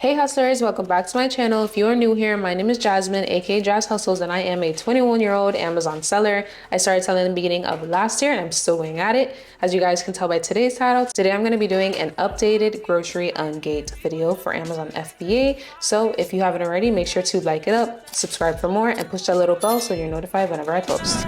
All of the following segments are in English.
Hey hustlers, welcome back to my channel. If you are new here, my name is Jasmine, aka Jazz Hustles, and I am a 21-year-old Amazon seller. I started selling in the beginning of last year and I'm still going at it. As you guys can tell by today's title, today I'm going to be doing an updated grocery Ungate video for Amazon FBA. So if you haven't already, make sure to like it up, subscribe for more, and push that little bell so you're notified whenever I post.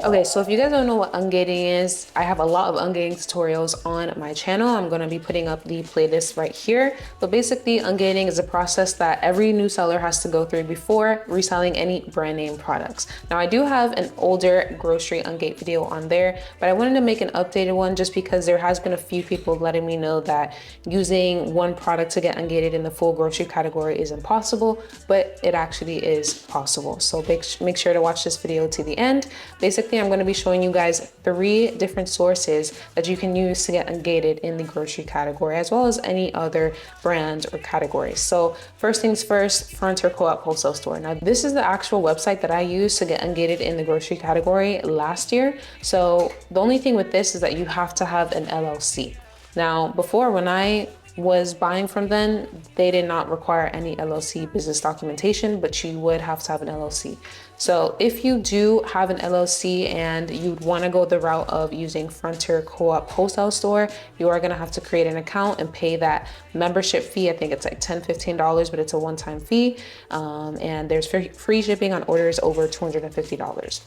Okay, so if you guys don't know what ungating is, I have a lot of ungating tutorials on my channel. I'm going to be putting up the playlist right here. But basically, ungating is a process that every new seller has to go through before reselling any brand name products. Now, I do have an older grocery ungate video on there, but I wanted to make an updated one just because there has been a few people letting me know that using one product to get ungated in the full grocery category is impossible, but it actually is possible. So make sure to watch this video to the end. Basically, I'm going to be showing you guys 3 different sources that you can use to get ungated in the grocery category, as well as any other brand or category. So first things first, Frontier Co-op Wholesale Store. Now, this is the actual website that I used to get ungated in the grocery category last year. So the only thing with this is that you have to have an LLC. Now, before, when I was buying from them, they did not require any LLC business documentation, but you would have to have an LLC. So if you do have an LLC and you'd want to go the route of using Frontier Co-op Wholesale Store, you are going to have to create an account and pay that membership fee. I think it's like $10-15, but it's a one-time fee. And there's free shipping on orders over $250.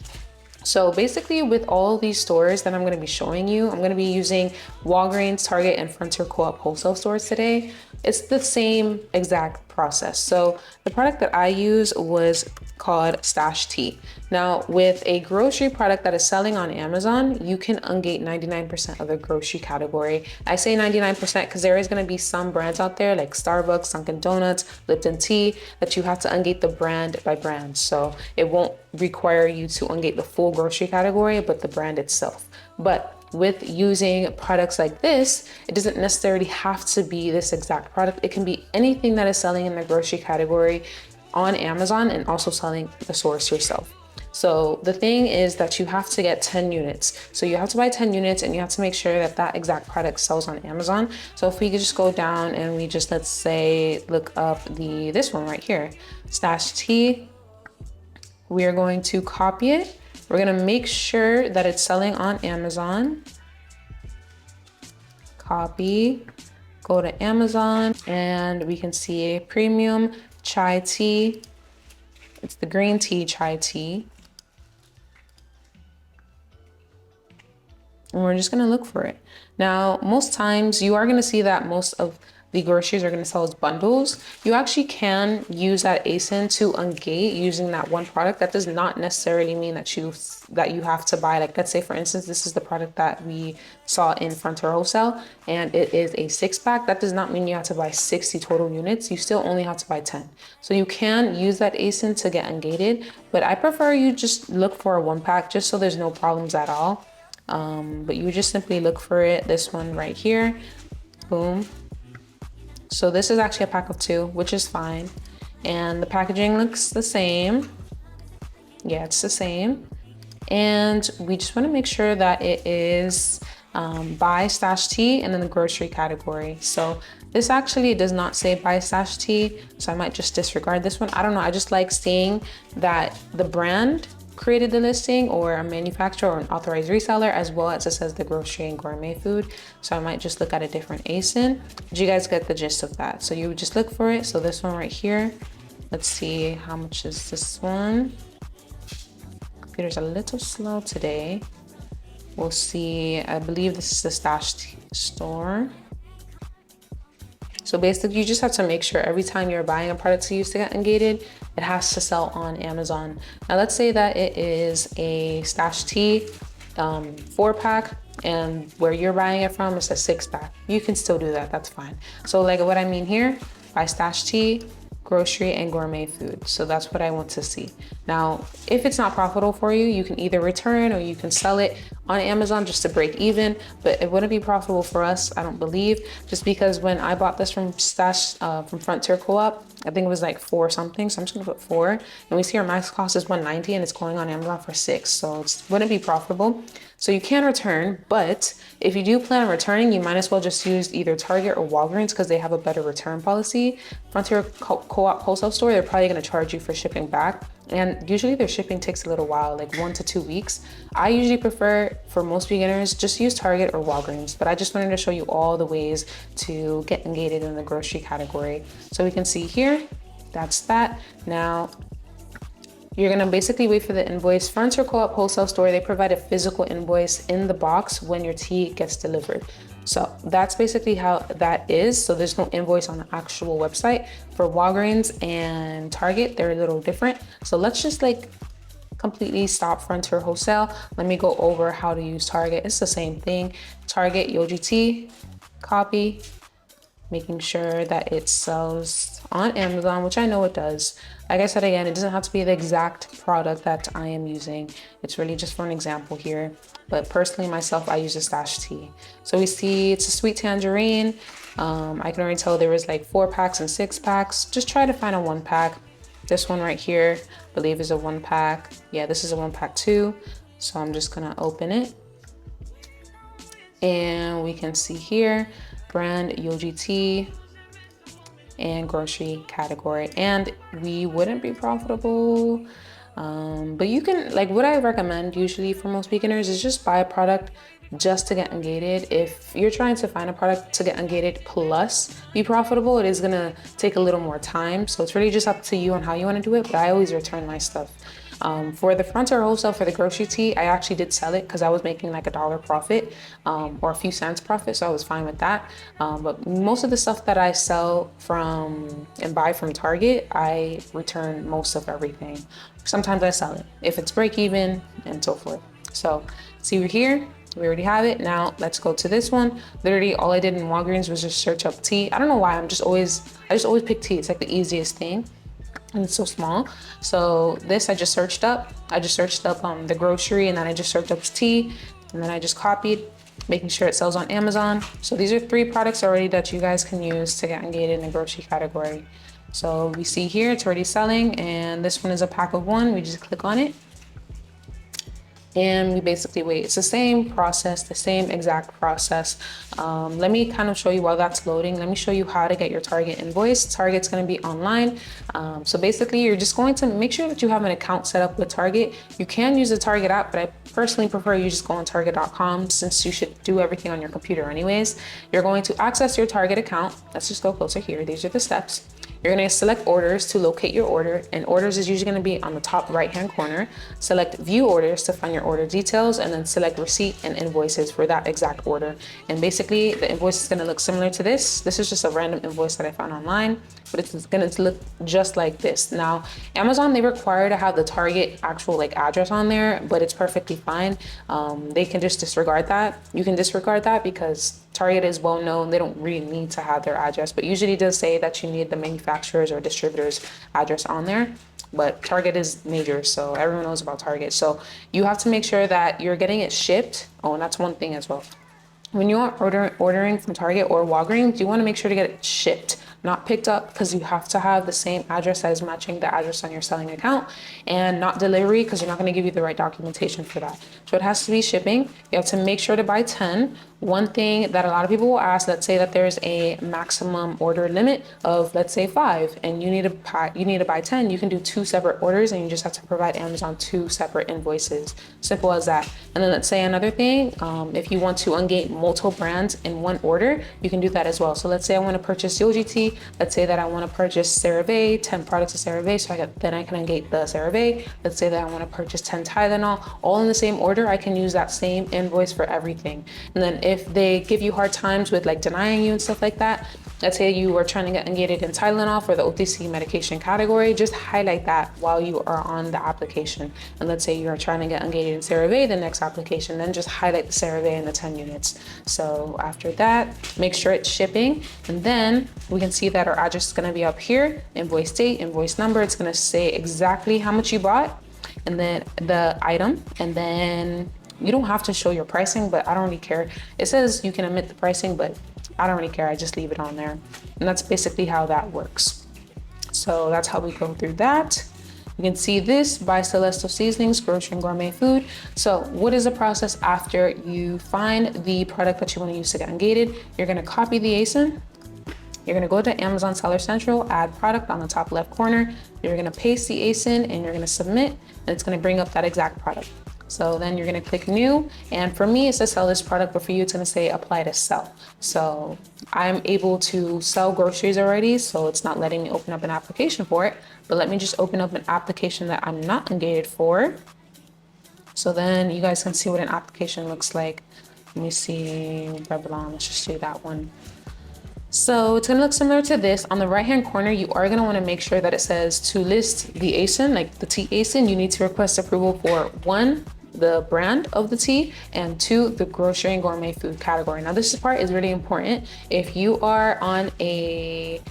So basically, with all these stores that I'm going to be showing you, I'm going to be using Walgreens, Target, and Frontier Co-op Wholesale stores today. It's the same exact process. So the product that I use was called Stash Tea. Now, with a grocery product that is selling on Amazon, you can ungate 99% of the grocery category. I say 99% because there is going to be some brands out there like Starbucks, Dunkin' Donuts, Lipton Tea that you have to ungate the brand by brand. So it won't require you to ungate the full grocery category, but the brand itself. But with using products like this, it doesn't necessarily have to be this exact product. It can be anything that is selling in the grocery category on Amazon and also selling the source yourself. So the thing is that you have to get 10 units. So you have to buy 10 units and you have to make sure that that exact product sells on Amazon. So if we could just go down and we just, let's say, look up this one right here, Stash Tea, we are going to copy it. We're gonna make sure that it's selling on Amazon. Copy, go to Amazon, and we can see a premium chai tea. It's the green tea chai tea. And we're just gonna look for it. Now, most times you are gonna see that most of the groceries are going to sell as bundles. You actually can use that ASIN to ungate using that one product. That does not necessarily mean that you have to buy, like, let's say for instance, this is the product that we saw in Frontier Wholesale and it is a 6-pack. That does not mean you have to buy 60 total units. You still only have to buy 10. So you can use that ASIN to get ungated, but I prefer you just look for a 1-pack just so there's no problems at all. But you just simply look for it. This one right here, boom. So this is actually a pack of 2, which is fine. And the packaging looks the same. Yeah, it's the same. And we just want to make sure that it is buy Stash Tea and in the grocery category. So this actually does not say buy Stash Tea. So I might just disregard this one. I don't know. I just like seeing that the brand created the listing, or a manufacturer or an authorized reseller, as well as it says the grocery and gourmet food. So I might just look at a different ASIN. But you guys get the gist of that. So you would just look for it. So this one right here, let's see how much is this one. Computer's a little slow today. We'll see. I believe this is the Stash store. So basically, you just have to make sure every time you're buying a product to use to get ungated, it has to sell on Amazon. Now, let's say that it is a Stash Tea 4-pack, and where you're buying it from is a 6-pack. You can still do that. That's fine. So like what I mean here, buy Stash Tea, grocery, and gourmet food. So that's what I want to see. Now, if it's not profitable for you, you can either return or you can sell it on Amazon just to break even, but it wouldn't be profitable for us, I don't believe, just because when I bought this from from Frontier Co-op, I think it was like 4 something, so I'm just gonna put 4, and we see our max cost is 190 and it's going on Amazon for 6, so it wouldn't be profitable. So you can return, but if you do plan on returning, you might as well just use either Target or Walgreens because they have a better return policy. Frontier Co-op wholesale store, they're probably gonna charge you for shipping back. And usually their shipping takes a little while, like 1 to 2 weeks. I usually prefer, for most beginners, just use Target or Walgreens, but I just wanted to show you all the ways to get Ungated in the grocery category. So we can see here, that's that. Now, you're gonna basically wait for the invoice. Frontier Co-op wholesale store, they provide a physical invoice in the box when your tea gets delivered. So that's basically how that is. So there's no invoice on the actual website. For Walgreens and Target, they're a little different. So let's just like completely stop Frontier wholesale. Let me go over how to use Target. It's the same thing. Target, Ungate, copy, making sure that it sells on Amazon, which I know it does. Like I said, again, it doesn't have to be the exact product that I am using. It's really just for an example here. But personally, myself, I use a Stash tea. So we see it's a sweet tangerine. I can already tell there was like 4 packs and 6 packs. Just try to find a 1 pack. This one right here, I believe is a 1 pack. Yeah, this is a 1 pack too. So I'm just gonna open it. And we can see here, brand Ungate and grocery category, and we wouldn't be profitable, but you can, like, what I recommend usually for most beginners is just buy a product just to get Ungated. If you're trying to find a product to get Ungated plus be profitable, it is gonna take a little more time, so it's really just up to you on how you want to do it, but I always return my stuff. For the Frontier wholesale, for the grocery tea, I actually did sell it because I was making like $1 profit, or a few cents profit, so I was fine with that. But most of the stuff that I sell from and buy from Target, I return most of everything. Sometimes I sell it if it's break even and so forth. So see, we're here. We already have it. Now let's go to this one. Literally all I did in Walgreens was just search up tea. I don't know why, I just always pick tea. It's like the easiest thing. And it's so small. So this I just searched up. The grocery, and then I just searched up tea, and then I just copied, making sure it sells on Amazon. So these are 3 products already that you guys can use to get Ungated in the grocery category. So we see here it's already selling, and this one is a pack of 1. We just click on it. And we basically wait. It's the same process, the same exact process. Let me kind of show you while that's loading. Let me show you how to get your Target invoice. Target's gonna be online. So basically you're just going to make sure that you have an account set up with Target. You can use the Target app, but I personally prefer you just go on target.com since you should do everything on your computer anyways. You're going to access your Target account. Let's just go closer here. These are the steps. You're gonna select orders to locate your order, and orders is usually gonna be on the top right-hand corner. Select view orders to find your order details, and then select receipt and invoices for that exact order. And basically the invoice is gonna look similar to this. This is just a random invoice that I found online, but it's gonna look just like this. Now, Amazon, they require to have the Target actual like address on there, but it's perfectly fine. They can just disregard that. You can disregard that because Target is well known. They don't really need to have their address, but usually it does say that you need the manufacturer's or distributor's address on there. But Target is major, so everyone knows about Target. So you have to make sure that you're getting it shipped. Oh, and that's one thing as well. When you are ordering from Target or Walgreens, you want to make sure to get it shipped, not picked up, because you have to have the same address that is matching the address on your selling account, and not delivery because they're not going to give you the right documentation for that. So it has to be shipping. You have to make sure to buy 10. One thing that a lot of people will ask, let's say that there's a maximum order limit of, let's say 5, and you need to buy 10. You can do 2 separate orders, and you just have to provide Amazon 2 separate invoices. Simple as that. And then let's say another thing, if you want to ungate multiple brands in one order, you can do that as well. So let's say I want to purchase Ungate. Let's say that I want to purchase CeraVe, 10 products of CeraVe, so then I can ungate the CeraVe. Let's say that I want to purchase 10 Tylenol, all in the same order. I can use that same invoice for everything. And then if they give you hard times with like denying you and stuff like that, let's say you are trying to get Ungated in Tylenol for the OTC medication category, just highlight that while you are on the application. And let's say you are trying to get Ungated in CeraVe, the next application, then just highlight the CeraVe and the 10 units. So after that, make sure it's shipping, and then we can see that our address is going to be up here, invoice date, invoice number. It's going to say exactly how much you bought, and then the item, and then You don't have to show your pricing, but I don't really care. It says you can omit the pricing, but I don't really care. I just leave it on there. And that's basically how that works. So that's how we go through that. You can see this by Celestial Seasonings, Grocery and Gourmet Food. So what is the process after you find the product that you want to use to get Ungated? You're going to copy the ASIN. You're going to go to Amazon Seller Central, add product on the top left corner. You're going to paste the ASIN and you're going to submit, and it's going to bring up that exact product. So then you're going to click new. And for me, it says sell this product, but for you, it's going to say apply to sell. So I'm able to sell groceries already, so it's not letting me open up an application for it. But let me just open up an application that I'm not Ungated for. So then you guys can see what an application looks like. Let me see, Revlon, let's just do that one. So it's gonna look similar to this. On the right-hand corner, you are gonna wanna make sure that it says to list the ASIN, like the tea ASIN, you need to request approval for 1, the brand of the tea, and 2, the grocery and gourmet food category. Now this part is really important. If you are on a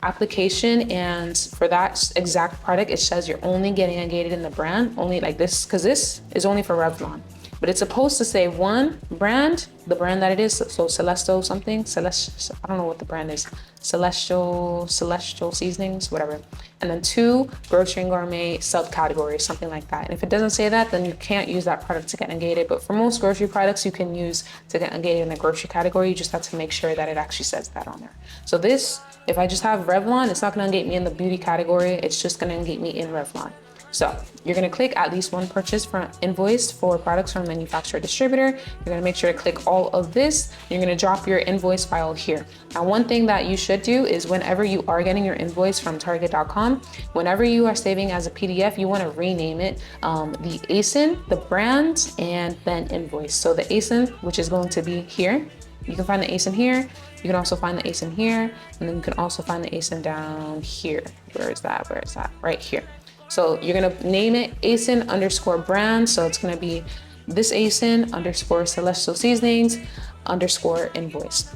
application and for that exact product, it says you're only getting Ungated in the brand, only like this, because this is only for Revlon. But it's supposed to say 1, brand, the brand that it is. So Celestial something, I don't know what the brand is. Celestial Seasonings, whatever. And then 2, grocery and gourmet subcategory, something like that. And if it doesn't say that, then you can't use that product to get Ungated. But for most grocery products, you can use to get Ungated in the grocery category. You just have to make sure that it actually says that on there. So this, if I just have Revlon, it's not gonna Ungate me in the beauty category. It's just gonna Ungate me in Revlon. So you're gonna click at least 1 purchase from invoice for products from manufacturer distributor. You're gonna make sure to click all of this. You're gonna drop your invoice file here. Now, one thing that you should do is whenever you are getting your invoice from Target.com, whenever you are saving as a PDF, you wanna rename it the ASIN, the brand, and then invoice. So the ASIN, which is going to be here, you can find the ASIN here. You can also find the ASIN here, and then you can also find the ASIN down here. Where is that? Where is that? Right here. So you're gonna name it ASIN underscore brand. So it's gonna be this ASIN underscore Celestial Seasonings underscore invoice.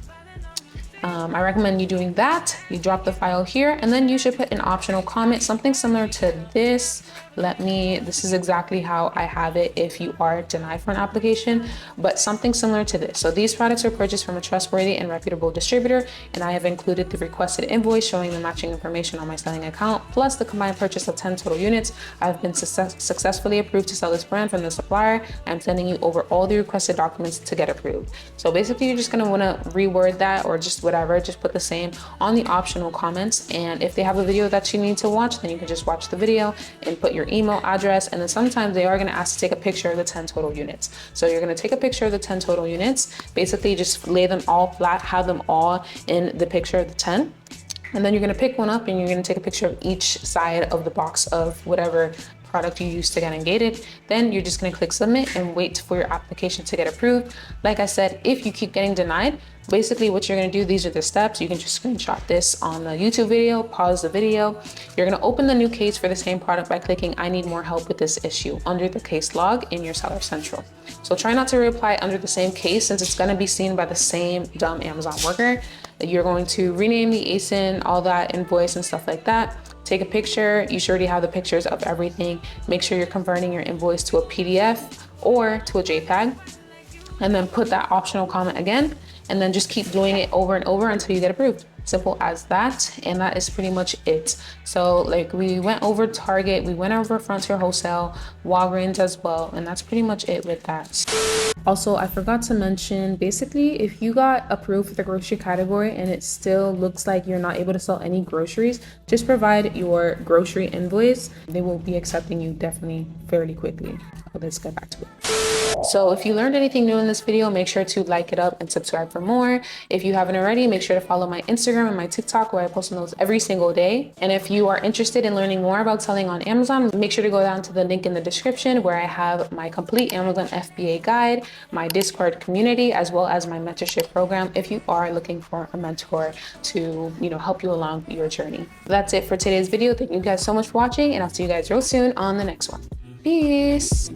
I recommend you doing that. You drop the file here, and then you should put an optional comment, something similar to this. This is exactly how I have it if you are denied for an application, but something similar to this. So these products are purchased from a trustworthy and reputable distributor, and I have included the requested invoice showing the matching information on my selling account, plus the combined purchase of 10 total units. I've been successfully approved to sell this brand from the supplier. I'm sending you over all the requested documents to get approved. So basically, you're just gonna wanna reword that, or just whatever, just put the same on the optional comments. And if they have a video that you need to watch, then you can just watch the video and put your email address. And then sometimes they are going to ask to take a picture of the 10 total units. So you're going to take a picture of the 10 total units, basically just lay them all flat, have them all in the picture of the 10. And then you're going to pick one up and you're going to take a picture of each side of the box of whatever product you use to get Ungated. Then you're just going to click submit and wait for your application to get approved. Like I said, if you keep getting denied, basically what you're going to do, these are the steps. You can just screenshot this on the YouTube video, pause the video. You're going to open the new case for the same product by clicking I need more help with this issue under the case log in your Seller Central. So try not to reply under the same case, since it's going to be seen by the same dumb Amazon worker. You're going to rename the ASIN, all that invoice and stuff like that. Take a picture. You should already have the pictures of everything. Make sure you're converting your invoice to a PDF or to a JPEG, and then put that optional comment again, and then just keep doing it over and over until you get approved. Simple as that. And that is pretty much it. So like we went over Target, we went over Frontier Wholesale, Walgreens as well, and that's pretty much it with that. Also, I forgot to mention, basically, if you got approved for the grocery category and it still looks like you're not able to sell any groceries, just provide your grocery invoice. They will be accepting you definitely fairly quickly. Let's get back to it. So if you learned anything new in this video, make sure to like it up and subscribe for more. If you haven't already, make sure to follow my Instagram and my TikTok, where I post on those every single day. And if you are interested in learning more about selling on Amazon, make sure to go down to the link in the description, where I have my complete Amazon FBA guide, my Discord community, as well as my mentorship program if you are looking for a mentor to, help you along your journey. That's it for today's video. Thank you guys so much for watching, and I'll see you guys real soon on the next one. Peace.